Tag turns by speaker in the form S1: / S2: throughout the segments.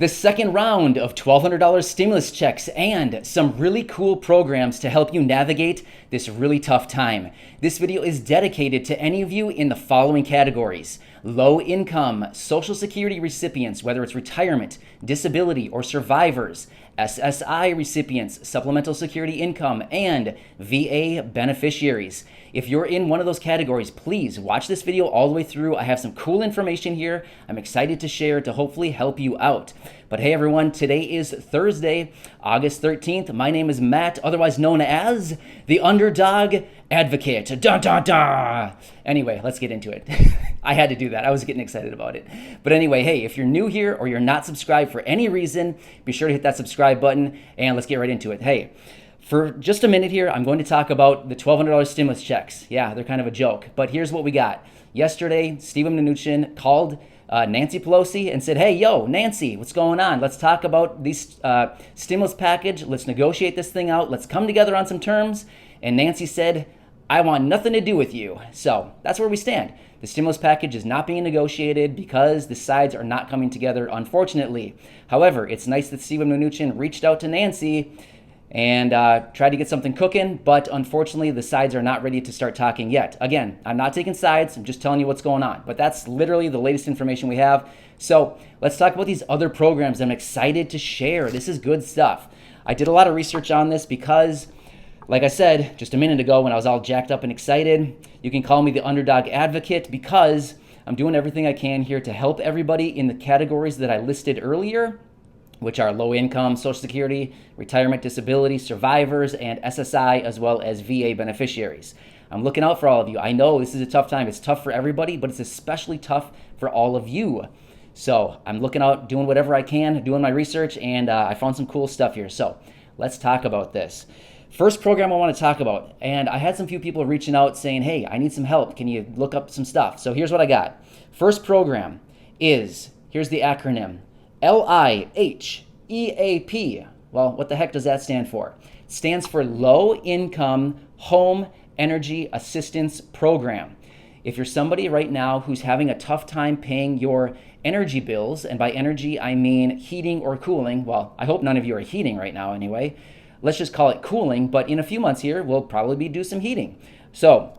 S1: The second round of $1,200 stimulus checks and some really cool programs to help you navigate this really tough time. This video is dedicated to any of you in the following categories: low income, Social Security recipients, whether it's retirement, disability, or survivors, SSI recipients, supplemental security income, and VA beneficiaries. If you're in one of those categories, please watch this video all the way through. I have some cool information here I'm excited to share to hopefully help you out. But hey everyone, today is Thursday, August 13th. My name is Matt, otherwise known as the Underdog Advocate. Da da da! Anyway, let's get into it. I had to do that. I was getting excited about it. But anyway, hey, if you're new here or you're not subscribed for any reason, be sure to hit that subscribe button and let's get right into it. Hey, for just a minute here, I'm going to talk about the $1,200 stimulus checks. Yeah, they're kind of a joke, but here's what we got. Yesterday, Steven Mnuchin called Nancy Pelosi and said, hey, yo, Nancy, what's going on? Let's talk about these stimulus package. Let's negotiate this thing out. Let's come together on some terms. And Nancy said, I want nothing to do with you. So that's where we stand. The stimulus package is not being negotiated because the sides are not coming together, unfortunately. However, it's nice that Steven Mnuchin reached out to Nancy and tried to get something cooking, but unfortunately the sides are not ready to start talking yet. Again, I'm not taking sides, I'm just telling you what's going on, but that's literally the latest information we have. So let's talk about these other programs I'm excited to share. This is good stuff. I did a lot of research on this because, like I said just a minute ago when I was all jacked up and excited, you can call me the Underdog Advocate because I'm doing everything I can here to help everybody in the categories that I listed earlier, which are low income, Social Security, retirement, disability, survivors, and SSI, as well as VA beneficiaries. I'm looking out for all of you. I know this is a tough time. It's tough for everybody, but it's especially tough for all of you. So I'm looking out, doing whatever I can, doing my research, and I found some cool stuff here. So let's talk about this. First program I want to talk about, and I had some few people reaching out saying, hey, I need some help. Can you look up some stuff? So here's what I got. First program is, here's the acronym, LIHEAP. Well, what the heck does that stand for? It stands for Low Income Home Energy Assistance Program. If you're somebody right now who's having a tough time paying your energy bills, and by energy I mean heating or cooling, well, I hope none of you are heating right now anyway. Let's just call it cooling, but in a few months here, we'll probably do some heating. So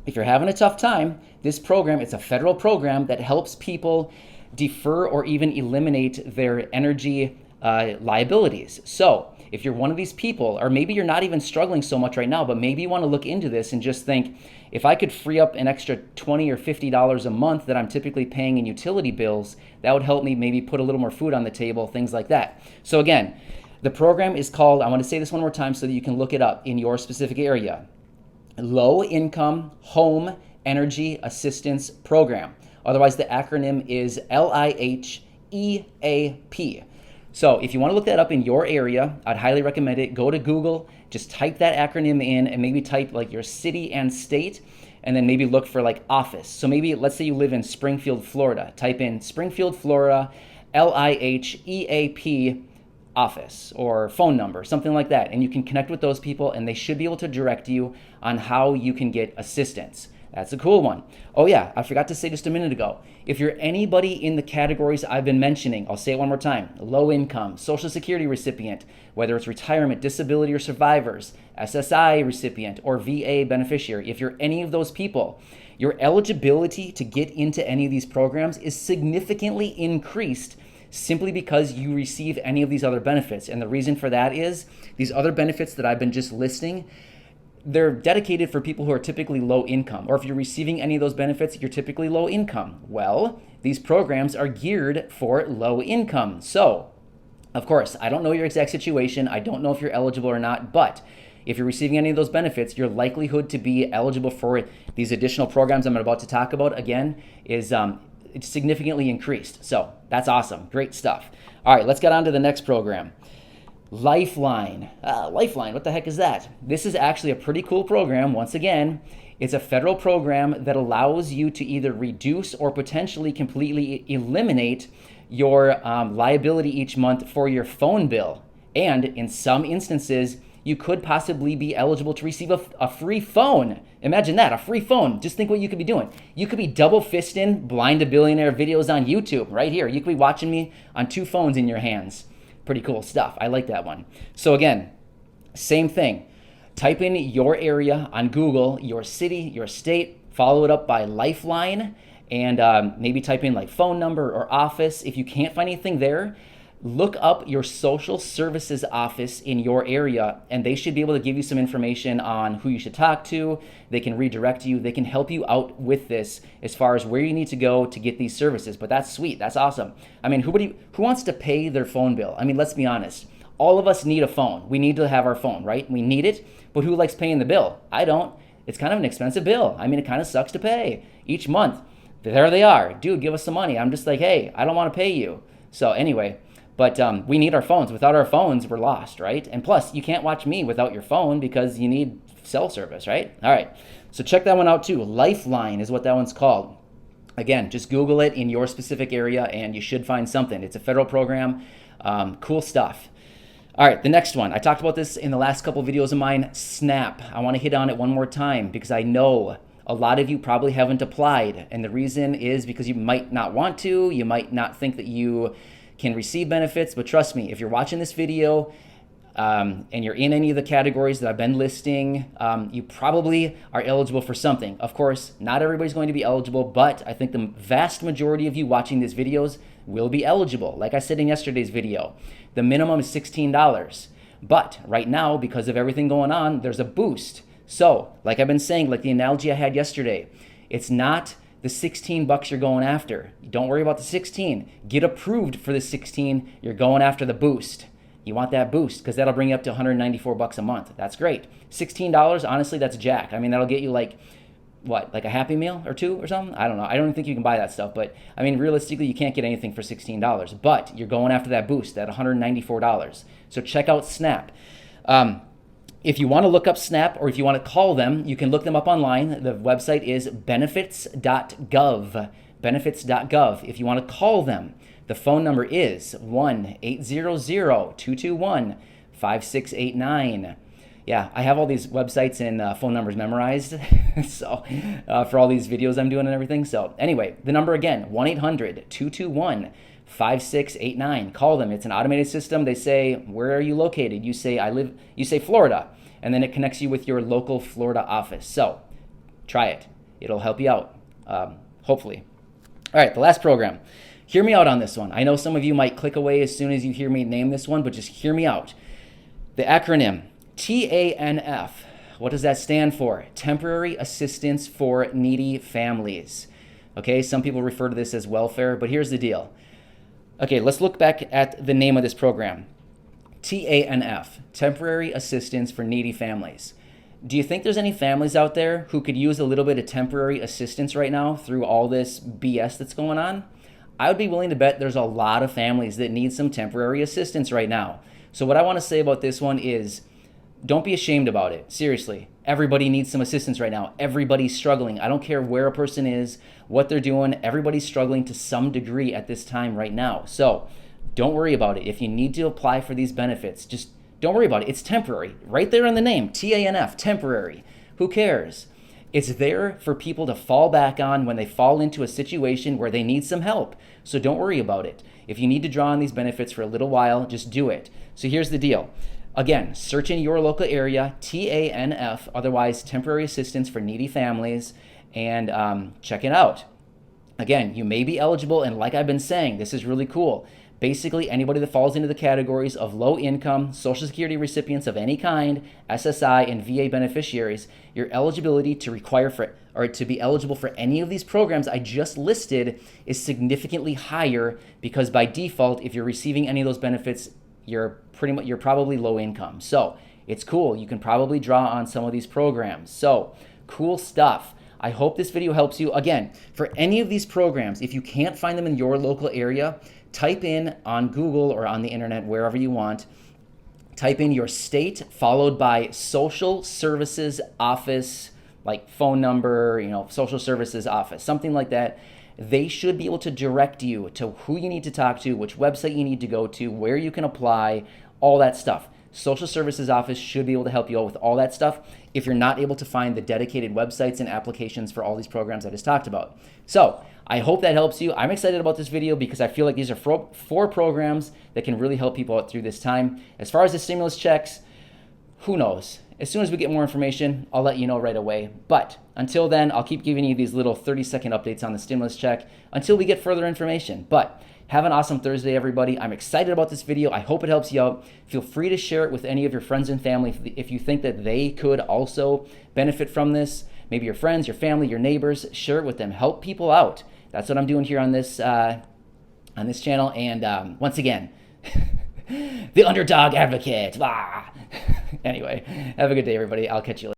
S1: if you're having a tough time, this program, it's a federal program that helps people defer or even eliminate their energy liabilities. So if you're one of these people, or maybe you're not even struggling so much right now, but maybe you want to look into this and just think, if I could free up an extra $20 or $50 a month that I'm typically paying in utility bills, that would help me maybe put a little more food on the table, things like that. So again, the program is called, I want to say this one more time so that you can look it up in your specific area, Low Income Home Energy Assistance Program. Otherwise, the acronym is LIHEAP. So if you want to look that up in your area, I'd highly recommend it. Go to Google, just type that acronym in and maybe type like your city and state, and then maybe look for like office. So maybe let's say you live in Springfield, Florida. Type in Springfield, Florida, LIHEAP office or phone number, something like that. And you can connect with those people and they should be able to direct you on how you can get assistance. That's a cool one. Oh yeah, I forgot to say just a minute ago, if you're anybody in the categories I've been mentioning, I'll say it one more time, low income, Social Security recipient, whether it's retirement, disability, or survivors, SSI recipient, or VA beneficiary, if you're any of those people, your eligibility to get into any of these programs is significantly increased simply because you receive any of these other benefits. And the reason for that is these other benefits that I've been just listing, they're dedicated for people who are typically low income, or if you're receiving any of those benefits, you're typically low income. Well, these programs are geared for low income. So, of course, I don't know your exact situation. I don't know if you're eligible or not, but if you're receiving any of those benefits, your likelihood to be eligible for these additional programs I'm about to talk about, again, is it's significantly increased. So that's awesome. Great stuff. All right, let's get on to the next program. Lifeline. Lifeline, what the heck is that? This is actually a pretty cool program. Once again, it's a federal program that allows you to either reduce or potentially completely eliminate your liability each month for your phone bill. And in some instances, you could possibly be eligible to receive a free phone. Imagine that, a free phone. Just think what you could be doing. You could be double fisting Blind to Billionaire videos on YouTube right here. You could be watching me on 2 phones in your hands. Pretty cool stuff. I like that one. So again, same thing. Type in your area on Google, your city, your state, follow it up by Lifeline, and maybe type in like phone number or office. If you can't find anything there, look up your social services office in your area, and they should be able to give you some information on who you should talk to. They can redirect you. They can help you out with this as far as where you need to go to get these services. But that's sweet. That's awesome. I mean, who wants to pay their phone bill? I mean, let's be honest. All of us need a phone. We need to have our phone, right? We need it. But who likes paying the bill? I don't. It's kind of an expensive bill. I mean, it kind of sucks to pay each month. There they are. Dude, give us some money. I'm just like, hey, I don't want to pay you. So anyway, but we need our phones. Without our phones, we're lost, right? And plus, you can't watch me without your phone because you need cell service, right? All right. So check that one out too. Lifeline is what that one's called. Again, just Google it in your specific area and you should find something. It's a federal program. Cool stuff. All right, the next one. I talked about this in the last couple videos of mine, SNAP. I want to hit on it one more time because I know a lot of you probably haven't applied. And the reason is because you might not want to. You might not think that you can receive benefits. But trust me, if you're watching this video and you're in any of the categories that I've been listing, you probably are eligible for something. Of course, not everybody's going to be eligible, but I think the vast majority of you watching these videos will be eligible. Like I said in yesterday's video, the minimum is $16. But right now, because of everything going on, there's a boost. So, like I've been saying, like the analogy I had yesterday, it's not the 16 bucks you're going after. Don't worry about the 16. Get approved for the 16. You're going after the boost. You want that boost because that'll bring you up to 194 bucks a month. That's great. $16, honestly, that's jack. I mean, that'll get you like a Happy Meal or 2 or something? I don't know. I don't even think you can buy that stuff. But I mean, realistically, you can't get anything for $16. But you're going after that boost, that $194. So check out SNAP. If you want to look up SNAP or if you want to call them, you can look them up online. The website is benefits.gov. Benefits.gov. If you want to call them, the phone number is 1-800-221-5689. Yeah, I have all these websites and phone numbers memorized so for all these videos I'm doing and everything. So anyway, the number again, 1-800-221-5689. Call them. It's an automated system. They say, where are you located? You say, you say Florida, and then it connects you with your local Florida office. So try it. It'll help you out, hopefully. All right, the last program. Hear me out on this one. I know some of you might click away as soon as you hear me name this one, but just hear me out. The acronym TANF. What does that stand for? Temporary Assistance for Needy Families. Okay, some people refer to this as welfare, but here's the deal. Okay, let's look back at the name of this program. TANF, Temporary Assistance for Needy Families. Do you think there's any families out there who could use a little bit of temporary assistance right now through all this BS that's going on? I would be willing to bet there's a lot of families that need some temporary assistance right now. So what I want to say about this one is, don't be ashamed about it. Seriously, everybody needs some assistance right now. Everybody's struggling. I don't care where a person is, what they're doing. Everybody's struggling to some degree at this time right now. So don't worry about it. If you need to apply for these benefits, just don't worry about it. It's temporary. Right there in the name, TANF, temporary. Who cares? It's there for people to fall back on when they fall into a situation where they need some help. So don't worry about it. If you need to draw on these benefits for a little while, just do it. So here's the deal. Again, search in your local area, TANF, otherwise Temporary Assistance for Needy Families, and check it out. Again, you may be eligible, and like I've been saying, this is really cool. Basically, anybody that falls into the categories of low income, Social Security recipients of any kind, SSI, and VA beneficiaries, your eligibility to require for or to be eligible for any of these programs I just listed is significantly higher because by default, if you're receiving any of those benefits, you're probably low income. So it's cool. You can probably draw on some of these programs. So cool stuff. I hope this video helps you. Again, for any of these programs, if you can't find them in your local area, type in on Google or on the internet, wherever you want, type in your state followed by social services office, like phone number, social services office, something like that. They should be able to direct you to who you need to talk to, which website you need to go to, where you can apply, all that stuff. social services office should be able to help you out with all that stuff if you're not able to find the dedicated websites and applications for all these programs I just talked about. So I hope that helps you. I'm excited about this video because I feel like these are four programs that can really help people out through this time. As far as the stimulus checks, who knows? As soon as we get more information, I'll let you know right away. But until then, I'll keep giving you these little 30-second updates on the stimulus check until we get further information. But have an awesome Thursday, everybody. I'm excited about this video. I hope it helps you out. Feel free to share it with any of your friends and family if you think that they could also benefit from this. Maybe your friends, your family, your neighbors. Share it with them. Help people out. That's what I'm doing here on this channel. And once again, the underdog advocate. Anyway, have a good day, everybody. I'll catch you later.